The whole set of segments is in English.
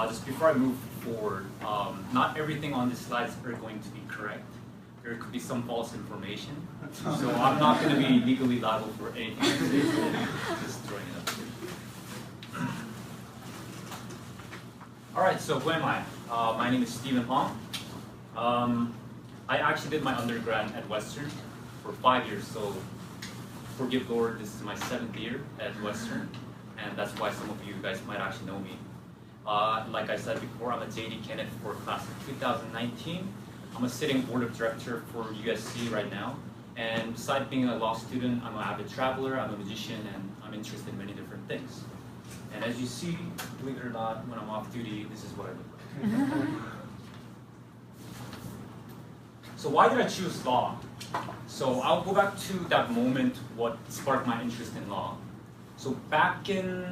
Just before I move forward, not everything on the slides are going to be correct. There could be some false information, so I'm not going to be legally liable for anything. Just throwing it up here. All right, so who am I? My name is Stephen Hong. I actually did my undergrad at Western for 5 years, so forgive Lord, this is my 7th year at Western, and that's why some of you guys might actually know me. Like I said before, I'm a JD candidate for class of 2019. I'm a sitting board of director for USC right now, and besides being a law student, I'm an avid traveler, I'm a musician, and I'm interested in many different things. And as you see, believe it or not, when I'm off duty, this is what I look like. So why did I choose law? So I'll go back to that moment, what sparked my interest in law. So back in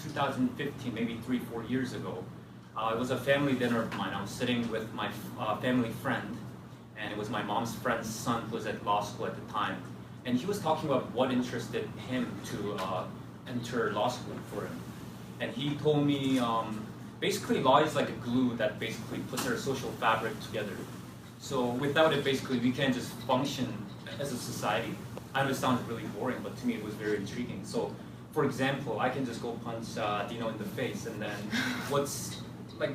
2015, maybe 3-4 years ago, it was a family dinner of mine. I was sitting with my family friend, and it was my mom's friend's son who was at law school at the time. And he was talking about what interested him to enter law school for him. And he told me, basically law is like a glue that basically puts our social fabric together. So without it, basically, we can't just function as a society. I know it sounds really boring, but to me it was very intriguing. So, for example, I can just go punch Dino in the face, and then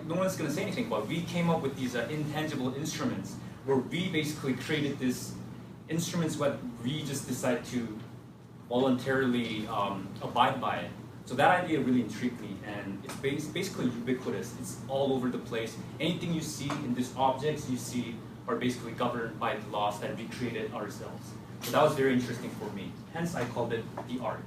no one's going to say anything, but we came up with these intangible instruments where we basically created these instruments where we just decide to voluntarily abide by it. So that idea really intrigued me, and it's basically ubiquitous. It's all over the place. Anything you see in these objects you see are basically governed by the laws that we created ourselves. So that was very interesting for me. Hence, I called it the art.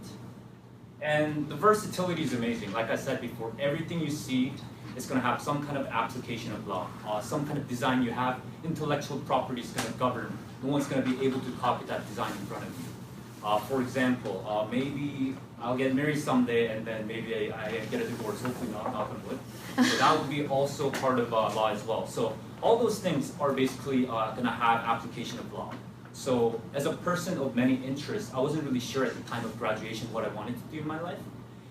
And the versatility is amazing. Like I said before, everything you see is going to have some kind of application of law. Some kind of design you have, intellectual property is going to govern. No one's going to be able to copy that design in front of you. For example, maybe I'll get married someday, and then maybe I get a divorce, hopefully not, knock on wood. So that would be also part of law as well. So all those things are basically going to have application of law. So as a person of many interests, I wasn't really sure at the time of graduation what I wanted to do in my life.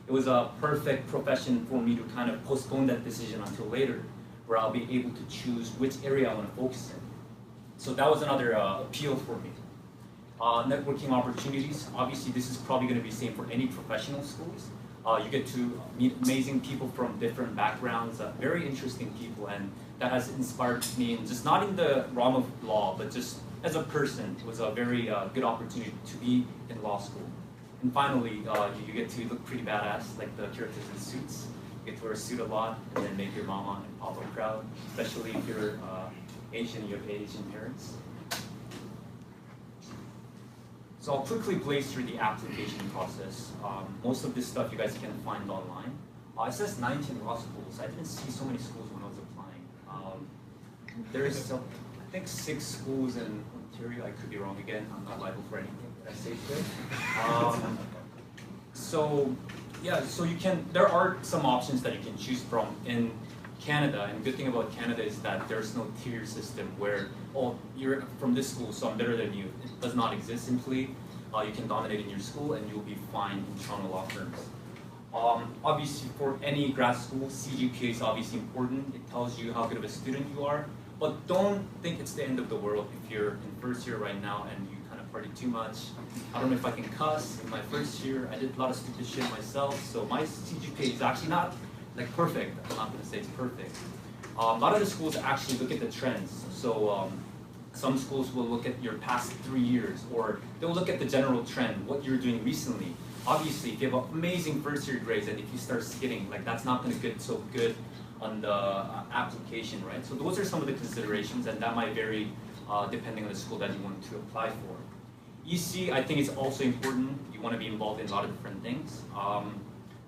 It was a perfect profession for me to kind of postpone that decision until later, where I'll be able to choose which area I want to focus in. So that was another appeal for me. Networking opportunities, obviously this is probably going to be the same for any professional schools. You get to meet amazing people from different backgrounds, very interesting people, and that has inspired me, just not in the realm of law, but just as a person. It was a very good opportunity to be in law school. And finally, you get to look pretty badass, like the characters in suits. You get to wear a suit a lot, and then make your mama and papa proud, especially if you're Asian, you have Asian parents. So I'll quickly blaze through the application process. Most of this stuff you guys can find online. It says 19 law schools. I didn't see so many schools when I was applying. There is, I think, 6 schools in Ontario. I could be wrong again. I'm not liable for anything that I say today. So yeah, so there are some options that you can choose from in Canada, and the good thing about Canada is that there's no tier system where, oh, you're from this school, so I'm better than you. It does not exist simply. You can dominate in your school and you'll be fine in Toronto law firms. Obviously, for any grad school, CGPA is obviously important. It tells you how good of a student you are, but don't think it's the end of the world if you're in first year right now and you kind of party too much. I don't know if I can cuss. In my first year, I did a lot of stupid shit myself, so my CGPA is actually not like perfect. I'm not going to say it's perfect. A lot of the schools actually look at the trends. So some schools will look at your past 3 years, or they'll look at the general trend, what you're doing recently. Obviously, if you have amazing first year grades and if you start skidding, like that's not going to get so good on the application, right? So those are some of the considerations, and that might vary depending on the school that you want to apply for. EC, I think it's also important. You want to be involved in a lot of different things.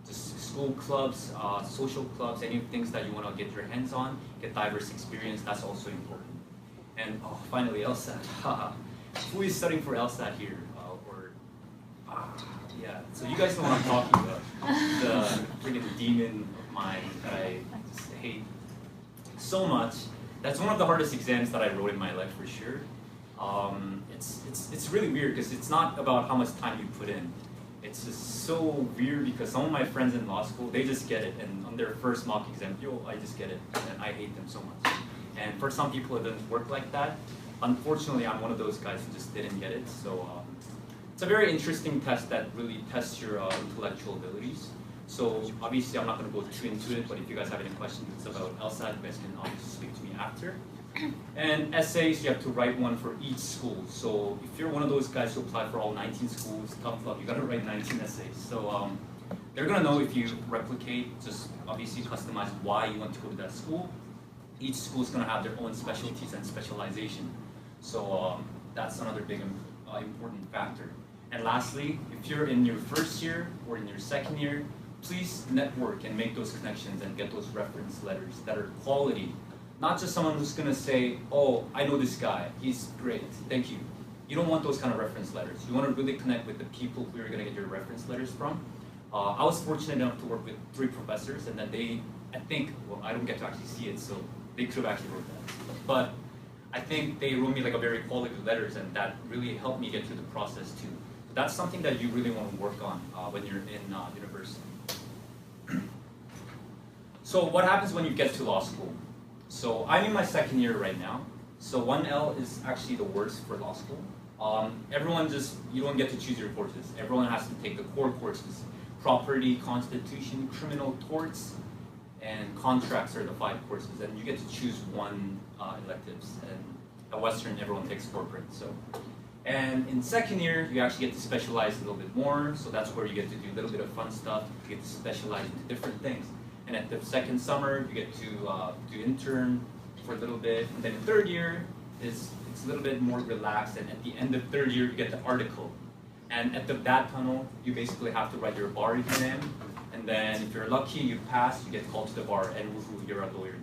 Just school clubs, social clubs, any things that you want to get your hands on, get diverse experience, that's also important. And finally, LSAT. Who is studying for LSAT here? Yeah, so you guys know what I'm talking about. The freaking demon of mine that I just hate so much. That's one of the hardest exams that I wrote in my life for sure. It's really weird because it's not about how much time you put in. It's just so weird because some of my friends in law school, they just get it, and on their first mock exam, yo, I just get it, and I hate them so much. And for some people, it doesn't work like that. Unfortunately, I'm one of those guys who just didn't get it. So it's a very interesting test that really tests your intellectual abilities. So obviously, I'm not going to go too into it, but if you guys have any questions about LSAT, you guys can obviously speak to me after. And essays, you have to write one for each school. So if you're one of those guys who apply for all 19 schools, tough luck, you got to write 19 essays. So they're going to know if you replicate, just obviously customize why you want to go to that school. Each school is going to have their own specialties and specialization. So that's another big important factor. And lastly, if you're in your first year or in your second year, please network and make those connections and get those reference letters that are quality. Not just someone who's going to say, oh, I know this guy, he's great, thank you. You don't want those kind of reference letters. You want to really connect with the people who you're going to get your reference letters from. I was fortunate enough to work with 3 professors, and then they, I think, well, I don't get to actually see it, so they could have actually wrote that. But I think they wrote me like a very quality letters, and that really helped me get through the process too. So that's something that you really want to work on when you're in university. So what happens when you get to law school? So I'm in my second year right now. So 1L is actually the worst for law school. Everyone you don't get to choose your courses. Everyone has to take the core courses. Property, constitution, criminal torts, and contracts are the 5 courses. And you get to choose one electives. And at Western, everyone takes corporate. And in second year, you actually get to specialize a little bit more. So that's where you get to do a little bit of fun stuff. You get to specialize into different things. And at the second summer, you get to do intern for a little bit. And then third year, it's a little bit more relaxed. And at the end of third year, you get the article. And at the bad tunnel, you basically have to write your bar exam. And then if you're lucky, you pass, you get called to the bar, and woohoo, you're a lawyer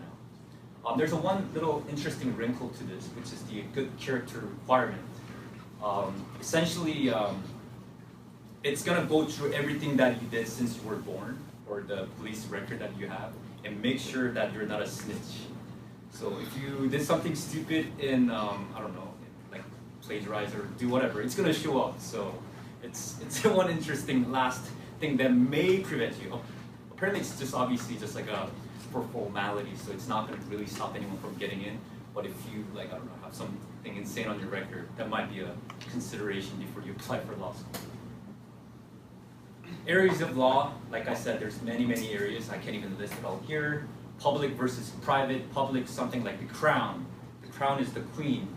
now. There's one little interesting wrinkle to this, which is the good character requirement. Essentially, it's going to go through everything that you did since you were born, or the police record that you have, and make sure that you're not a snitch. So if you did something stupid in, I don't know, like plagiarize or do whatever, it's going to show up. So it's one interesting last thing that may prevent you. Apparently it's just obviously just like for formality, so it's not going to really stop anyone from getting in. But if you, like, I don't know, have something insane on your record, that might be a consideration before you apply for law school. Areas of law, like I said, there's many, many areas. I can't even list it all here. Public versus private. Public, something like the crown. The crown is the queen.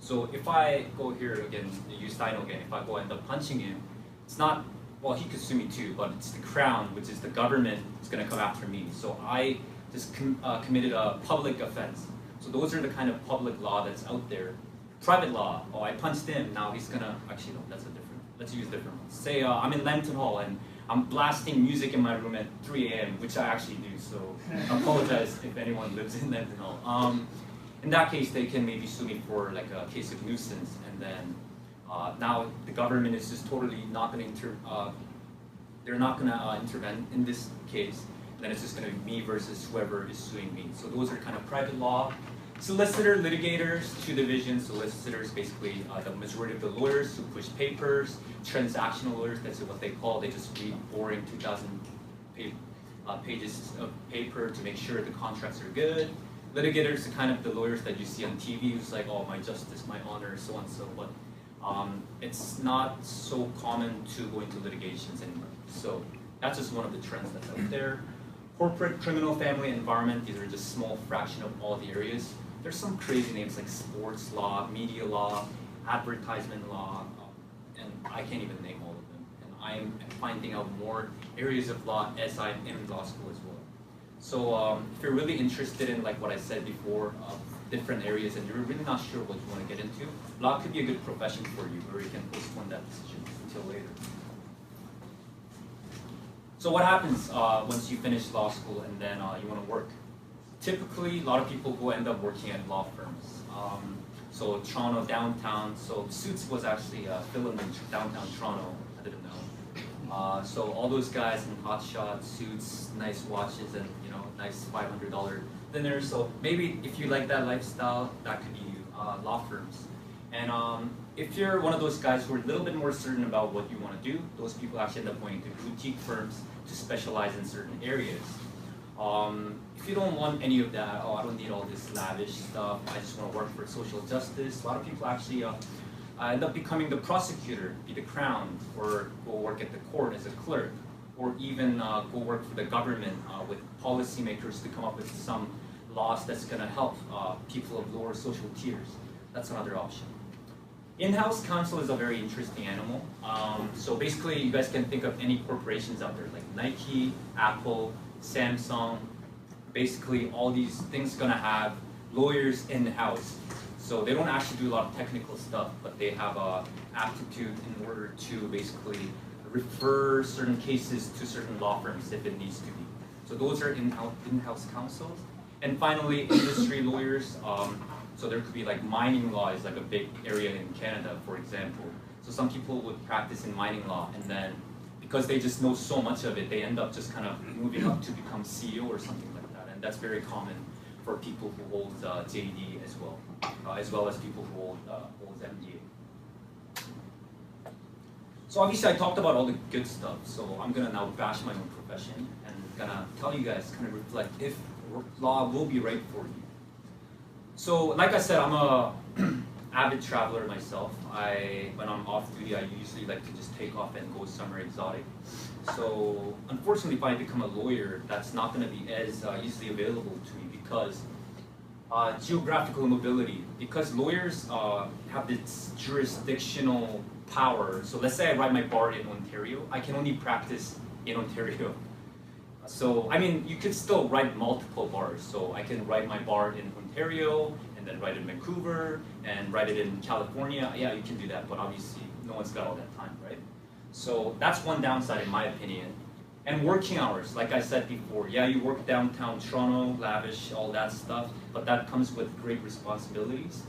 So if I go here again, use Steino again, if I go end up punching him, it's not, well, he could sue me too, but it's the crown, which is the government, is going to come after me. So I just committed a public offense. So those are the kind of public law that's out there. Private law, oh, I punched him, now he's going to, actually no, that's a different, let's use different ones. Say I'm in Lambton Hall and I'm blasting music in my room at 3 a.m., which I actually do, so I apologize if anyone lives in Lambton Hall. In that case, they can maybe sue me for like a case of nuisance, and then now the government is just totally not going to they're not going to intervene in this case. Then it's just going to be me versus whoever is suing me. So those are kind of private law. Solicitor, litigators, 2 divisions. Solicitors, basically the majority of the lawyers who push papers. Transactional lawyers, that's what they call. They just read boring 2,000 pages of paper to make sure the contracts are good. Litigators are kind of the lawyers that you see on TV, who's like, oh, my justice, my honor, so on and so. But it's not so common to go into litigations anymore. So that's just one of the trends that's out there. Corporate, criminal, family, environment, these are just a small fraction of all the areas. There's some crazy names like sports law, media law, advertisement law, and I can't even name all of them. And I'm finding out more areas of law as I'm in law school as well. So if you're really interested in, like what I said before, different areas, and you're really not sure what you want to get into, law could be a good profession for you, or you can postpone that decision until later. So what happens once you finish law school and then you want to work? Typically, a lot of people go end up working at law firms. So Toronto, downtown, so Suits was actually filmed in downtown Toronto, I didn't know. So all those guys in hot shots, suits, nice watches, and nice $500 dinners. So maybe if you like that lifestyle, that could be law firms. And if you're one of those guys who are a little bit more certain about what you want to do, those people actually end up going to boutique firms to specialize in certain areas. If you don't want any of that, oh, I don't need all this lavish stuff, I just want to work for social justice, a lot of people actually end up becoming the prosecutor, be the crown, or go work at the court as a clerk, or even go work for the government with policymakers to come up with some laws that's going to help people of lower social tiers. That's another option. In-house counsel is a very interesting animal. So basically, you guys can think of any corporations out there, like Nike, Apple, Samsung. Basically, all these things gonna have lawyers in-house. So they don't actually do a lot of technical stuff, but they have aptitude in order to basically refer certain cases to certain law firms if it needs to be. So those are in-house counsels. And finally, industry lawyers. So there could be like mining law is like a big area in Canada, for example. So some people would practice in mining law, and then because they just know so much of it, they end up just kind of moving up to become CEO or something like that. And that's very common for people who hold JD as well as people who hold MBA. So obviously I talked about all the good stuff, so I'm gonna now bash my own profession and gonna tell you guys, kind of reflect if law will be right for you. So like I said, I'm a avid traveler myself. When I'm off duty, I usually like to just take off and go somewhere exotic. So unfortunately, if I become a lawyer, that's not going to be as easily available to me because geographical mobility. Because lawyers have this jurisdictional power. So let's say I write my bar in Ontario, I can only practice in Ontario. So, I mean, you could still write multiple bars. So I can write my bar in Ontario, and then write it in Vancouver, and write it in California. Yeah, you can do that, but obviously no one's got all that time, right? So that's one downside in my opinion. And working hours, like I said before, yeah, you work downtown Toronto, lavish, all that stuff, but that comes with great responsibilities.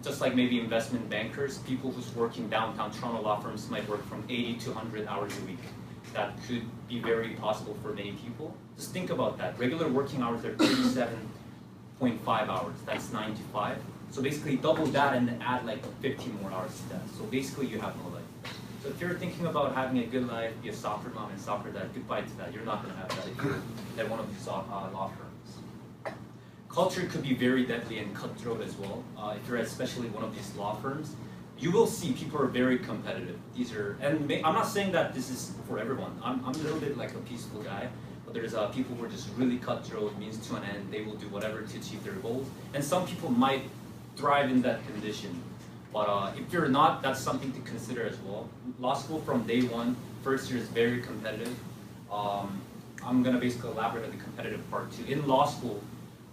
Just like maybe investment bankers, people who's working downtown Toronto law firms might work from 80 to 100 hours a week. That could be very possible for many people. Just think about that. Regular working hours are 37.5 hours. That's 9 to 5. So basically double that and then add like 15 more hours to that. So basically you have no life. So if you're thinking about having a good life, be a soccer mom and soccer dad, goodbye to that. You're not going to have that if you're at one of these law firms. Culture could be very deadly and cutthroat as well. If you're especially one of these law firms, you will see people are very competitive. And I'm not saying that this is for everyone. I'm a little bit like a peaceful guy, but there's people who are just really cutthroat, means to an end. They will do whatever to achieve their goals. And some people might thrive in that condition. But if you're not, that's something to consider as well. Law school from day one, first year is very competitive. I'm gonna basically elaborate on the competitive part too. In law school,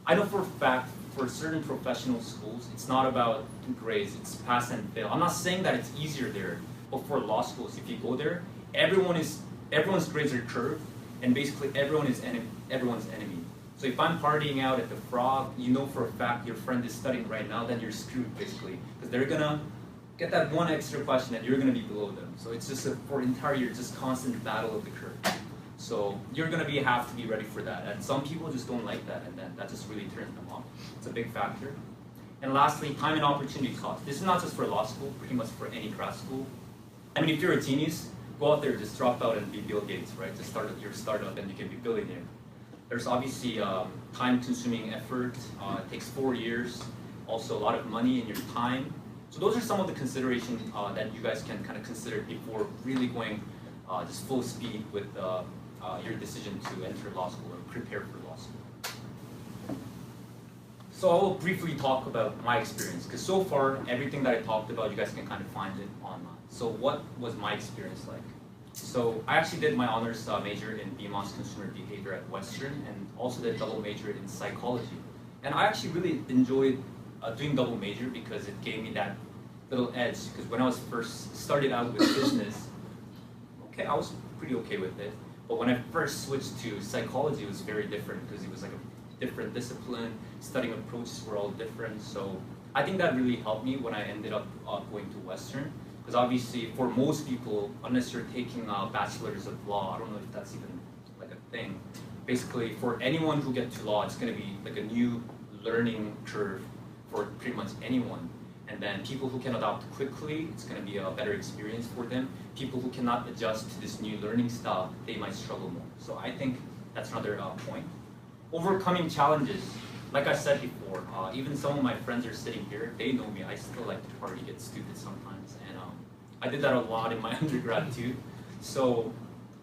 I know for a fact, for certain professional schools, it's not about grades, it's pass and fail. I'm not saying that it's easier there, but for law schools, if you go there, everyone's grades are curved, and basically everyone is everyone's enemy. So if I'm partying out at the Frog, you know for a fact your friend is studying right now, then you're screwed basically, because they're gonna get that one extra question and you're gonna be below them. So it's just for an entire year, just constant battle of the curve. So you're gonna have to be ready for that. And some people just don't like that, and then that just really turns them off. It's a big factor. And lastly, time and opportunity cost. This is not just for law school, pretty much for any grad school. I mean, if you're a genius, go out there, just drop out and be Bill Gates, right? Just start your startup and you can be billionaire. There's obviously time-consuming effort. It takes 4 years. Also a lot of money in your time. So those are some of the considerations that you guys can kind of consider before really going just full speed with your decision to enter law school or prepare for law school. So I will briefly talk about my experience, because so far, everything that I talked about, you guys can kind of find it online. So what was my experience like? So I actually did my honors major in BMOS Consumer Behavior at Western, and also did double major in psychology. And I actually really enjoyed doing double major because it gave me that little edge, because when I was first started out with business, okay, I was pretty okay with it. But when I first switched to psychology, it was very different because it was like a different discipline. Studying approaches were all different. So I think that really helped me when I ended up going to Western. Because obviously, for most people, unless you're taking a bachelor's of law, I don't know if that's even like a thing. Basically, for anyone who gets to law, it's going to be like a new learning curve for pretty much anyone. And then people who can adapt quickly, it's going to be a better experience for them. People who cannot adjust to this new learning style, they might struggle more. So I think that's another point. Overcoming challenges. Like I said before, even some of my friends are sitting here, they know me. I still like to party, get stupid sometimes. And I did that a lot in my undergrad too. So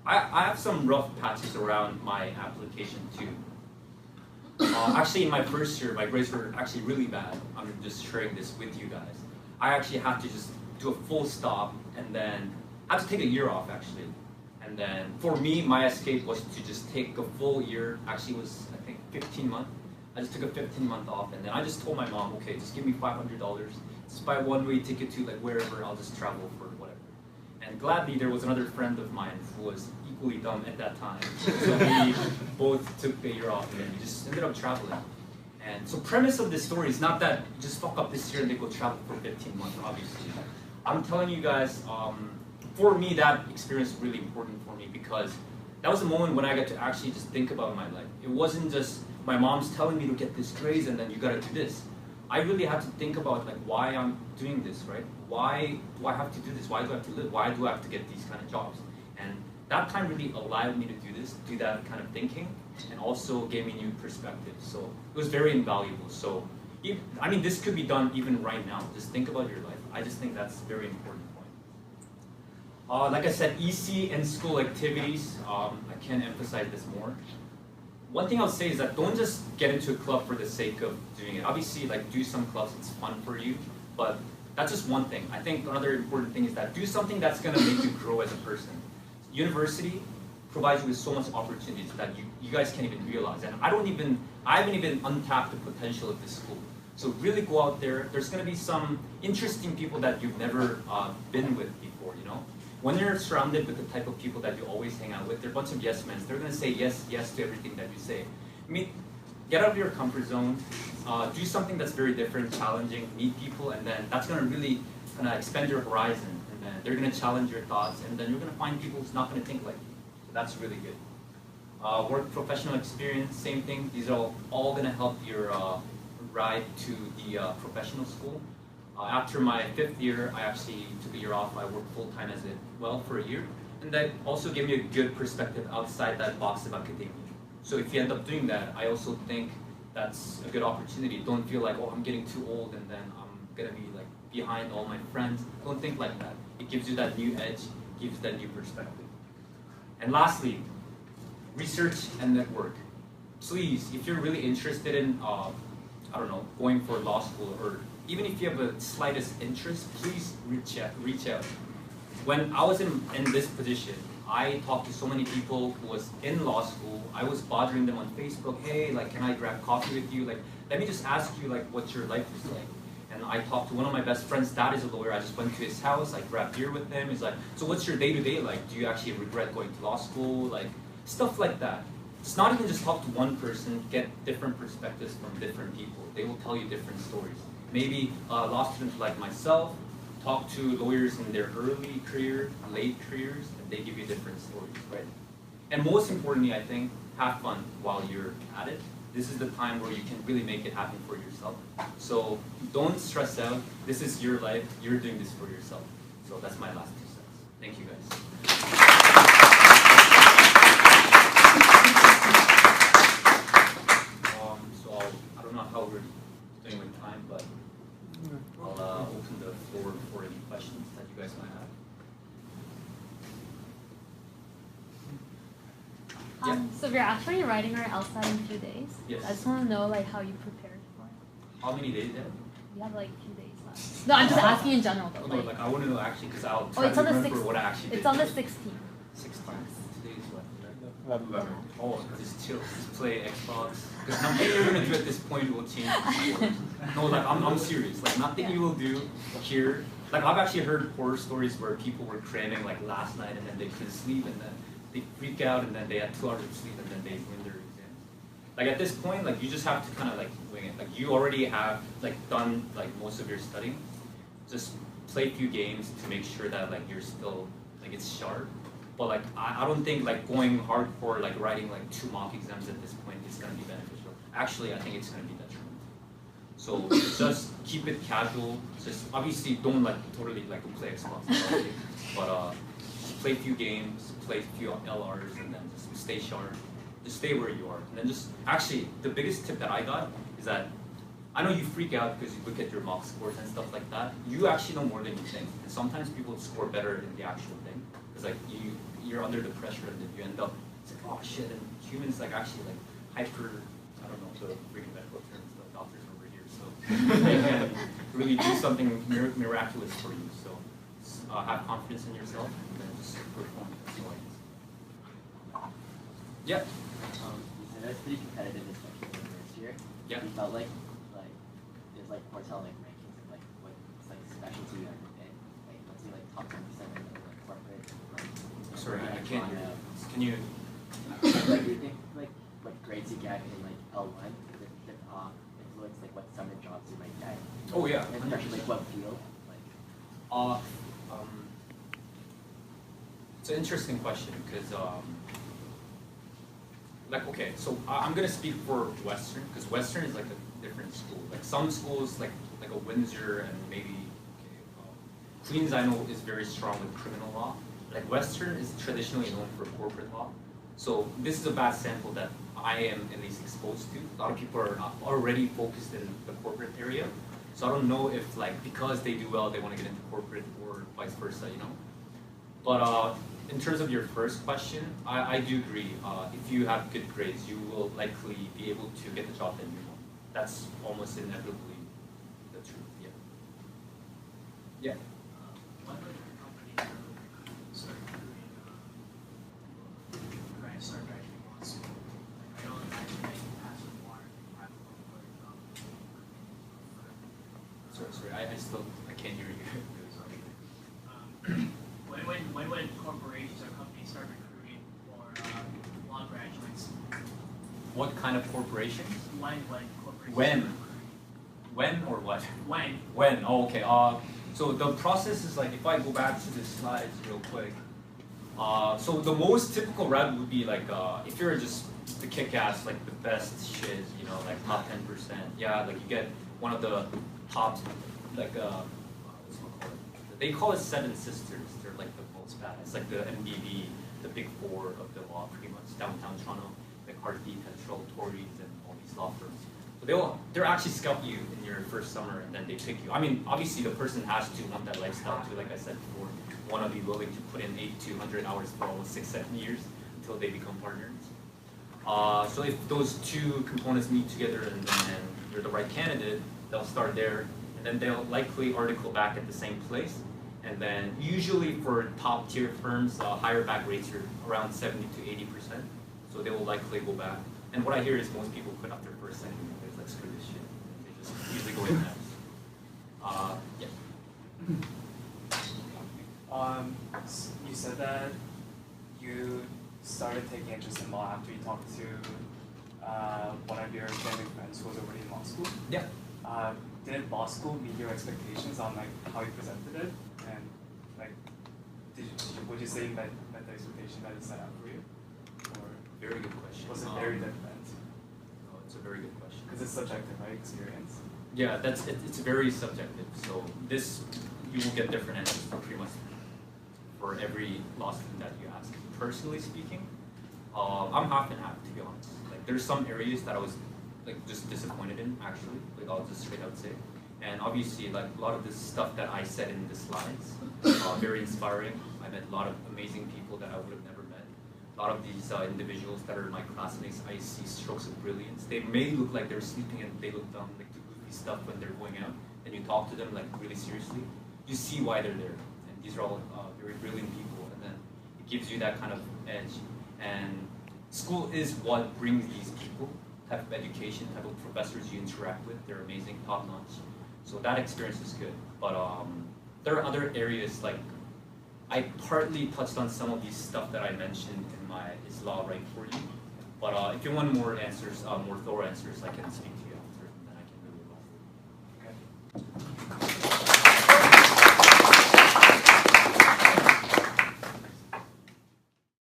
I have some rough patches around my application too. Actually, in my first year, my grades were actually really bad. I'm just sharing this with you guys. I actually had to just do a full stop and then I had to take a year off actually. And then for me, my escape was to just take a full year. Actually, it was I think 15 months. I just took a 15-month off, and then I just told my mom, okay, just give me $500. Just buy one-way ticket to like wherever. I'll just travel for whatever. And gladly, there was another friend of mine who was equally dumb at that time. So we both took the year off, and then we just ended up traveling. And so, premise of this story is not that you just fuck up this year and they go travel for 15 months. Obviously, I'm telling you guys. For me, that experience was really important for me because that was the moment when I got to actually just think about my life. It wasn't just my mom's telling me to get this grades and then you gotta do this. I really had to think about like why I'm doing this, right? Why do I have to do this? Why do I have to live? Why do I have to get these kind of jobs? And that time really allowed me to do that kind of thinking, and also gave me new perspective. So it was very invaluable. So I mean, this could be done even right now. Just think about your life. I just think that's a very important point. Like I said, EC and school activities. I can't emphasize this more. One thing I'll say is that don't just get into a club for the sake of doing it. Obviously, like do some clubs, it's fun for you, but that's just one thing. I think another important thing is that do something that's gonna make you grow as a person. University provides you with so much opportunities that you guys can't even realize. And I haven't even untapped the potential of this school. So really go out there. There's gonna be some interesting people that you've never been with before, you know? When you're surrounded with the type of people that you always hang out with, they're a bunch of yes men. They're going to say yes to everything that you say. Get out of your comfort zone, do something that's very different, challenging, meet people, and then that's going to really kind of expand your horizon. And then they're going to challenge your thoughts, and then you're going to find people who's not going to think like you. So that's really good. Work professional experience, same thing. These are all going to help your ride to the professional school. After my 5th year, I actually took a year off. I worked full-time as well for a year. And that also gave me a good perspective outside that box of academia. So if you end up doing that, I also think that's a good opportunity. Don't feel like, oh, I'm getting too old and then I'm going to be like behind all my friends. Don't think like that. It gives you that new edge, gives that new perspective. And lastly, research and network. Please, if you're really interested in, I don't know, going for law school, or even if you have the slightest interest, please reach out. When I was in this position, I talked to so many people who was in law school. I was bothering them on Facebook. Hey, like, can I grab coffee with you? Like, let me just ask you, like, what your life is like. And I talked to one of my best friends. Dad is a lawyer. I just went to his house. I grabbed beer with him. He's like, so what's your day-to-day like? Do you actually regret going to law school? Like, stuff like that. It's not even just talk to one person. Get different perspectives from different people. They will tell you different stories. Maybe law students like myself talk to lawyers in their early career, late careers, and they give you different stories, right? And most importantly, I think, have fun while you're at it. This is the time where you can really make it happen for yourself. So don't stress out. This is your life. You're doing this for yourself. So that's my last 2 cents. Thank you, guys. I don't know how we're doing with time, but I'll open the floor for any questions that you guys might have. So we're actually writing our LSAT in 2 days. Yes. I just want to know like how you prepared for it. How many days do you have? We have like 2 days left. No, I'm just asking in general though. No, like I want to know actually because I'll try it's to on the remember 16th. what I actually did. It's on the today. 16th. 16. Today's what? Oh, just chill. Just play Xbox. Because nothing you're gonna do at this point will change. No, like I'm serious. Like nothing you will do here. Like I've actually heard horror stories where people were cramming like last night and then they couldn't sleep and then they freak out and then they had 2 hours of sleep and then they win their exams. Like at this point, like you just have to kind of like wing it. Like you already have like done like most of your studying. Just play a few games to make sure that like you're still like it's sharp. But like I don't think like going hardcore like writing like 2 mock exams at this point is gonna be beneficial. Actually, I think it's gonna be detrimental. So just keep it casual. Just obviously don't like totally like play Xbox, but just play a few games, play a few LRs, and then just stay sharp. Just stay where you are, and then just actually the biggest tip that I got is that I know you freak out because you look at your mock scores and stuff like that. You actually know more than you think, and sometimes people score better in the actual thing. It's like you're under the pressure, and then you end up it's like oh shit, and humans like actually like hyper. I don't know the freaking medical terms, the doctors over here, so they can really do something miraculous for you. So have confidence in yourself, and then just perform. So, yeah. You said it was pretty competitive, especially in the first year. Yeah. You felt like there's like quartile like rankings of like what like specialty you have to pick. Like let's say like top 10% of like corporate. Like, Sorry, I can't hear you. Can you? Like you think like what grades you get in like L1 influence like what summer jobs you might get. Oh yeah. And especially like what field. Like. It's an interesting question because. Like okay, so I'm gonna speak for Western because Western is like a different school. Like some schools, like a Windsor and maybe Queens, I know is very strong with criminal law. Like Western is traditionally known for corporate law. So this is a bad sample that I am at least exposed to. A lot of people are not already focused in the corporate area. So I don't know if like because they do well, they want to get into corporate or vice versa, you know. But in terms of your first question, I do agree. If you have good grades, you will likely be able to get the job that you want. That's almost inevitably the truth. Yeah. Yeah. What other companies start recruiting start graduating law school? Like, I don't imagine that you pass with water and you have to look for a job. Sorry, I can't hear you. When would corporations or companies start recruiting for law graduates? What kind of corporations? When corporations When? start recruiting? When or what? When? When? Oh, okay. So the process is like if I go back to the slides real quick. So the most typical route would be like if you're just the kick-ass, like the best shit, you know, like top 10%. Yeah, like you get one of the top, like what's it called? They call it Seven Sisters. They're like the most bad. It's like the MBB, the big four of the law, pretty much downtown Toronto, like Harvey, Petrol, Tories, and all these law firms. So they're actually scout you in your first summer, and then they pick you. I mean, obviously the person has to want that lifestyle too. Like I said before, want to be willing to put in 8 to 100 hours for almost 6-7 years until they become partners. So if those two components meet together and then you're the right candidate, they'll start there, and then they'll likely article back at the same place. And then usually for top tier firms, higher back rates are around 70 to 80%. So they will likely go back. And what I hear is most people quit after first second. They're like, screw this shit. And they just usually go in next. Yeah. You said that you started taking interest in law after you talked to one of your family friends who was already in law school. Yeah. Did law school meet your expectations on like how you presented it, and like would you say met the expectation that it set out for you, or Very good question. was it very different? No, it's a very good question. Because it's subjective, right? Experience. Yeah, it's very subjective. So you will get different answers for pretty much for every law student that you ask. Personally speaking, I'm half and half, to be honest. Like there's some areas that I was like just disappointed in actually. Like I'll just straight out say. And obviously like a lot of this stuff that I said in the slides, very inspiring. I met a lot of amazing people that I would have never met. A lot of these individuals that are my classmates, I see strokes of brilliance. They may look like they're sleeping and they look dumb, like do goofy stuff when they're going out. And you talk to them like really seriously, you see why they're there. And these are all very brilliant people. And then it gives you that kind of edge. And school is what brings these people, type of education, type of professors you interact with. They're amazing, top notch. So that experience is good. But there are other areas like I partly touched on some of these stuff that I mentioned in my Is Law Right For You? But if you want more answers, more thorough answers, I can speak to you.